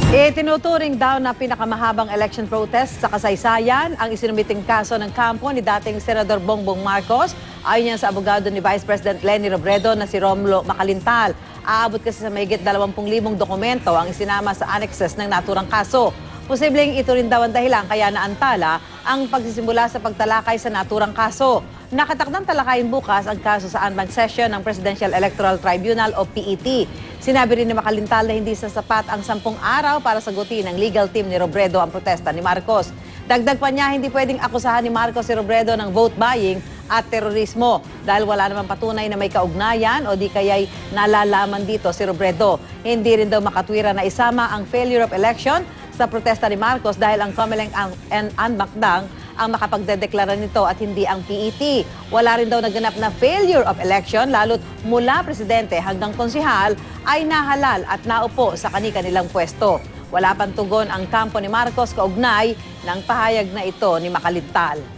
Itinuturing daw na pinakamahabang election protest sa kasaysayan ang isinumiting kaso ng kampo ni dating Senador Bongbong Marcos. Ayon yan sa abogado ni Vice President Leni Robredo na si Romulo Macalintal. Aabot kasi sa mahigit 20,000 dokumento ang isinama sa annexes ng naturang kaso. Posibleng ito rin daw ang dahilan kaya naantala ang pagsisimula sa pagtalakay sa naturang kaso. Nakatakdang talakayin bukas ang kaso sa unbanked session ng Presidential Electoral Tribunal o PET. Sinabi rin ni Macalintal na hindi sasapat ang 10 araw para sagutin ng legal team ni Robredo ang protesta ni Marcos. Dagdag pa niya, hindi pwedeng akusahan ni Marcos si Robredo ng vote buying at terorismo dahil wala namang patunay na may kaugnayan o di kaya'y nalalaman dito si Robredo. Hindi rin daw makatwira na isama ang failure of election sa protesta ni Marcos dahil ang Comelec and Anbakdang ang makapagdedeklara nito at hindi ang PET. Wala rin daw naganap na failure of election lalo't mula presidente hanggang konsihal ay nahalal at naupo sa kani-kanilang pwesto. Wala pang tugon ang kampo ni Marcos kaugnay ng pahayag na ito ni Macalintal.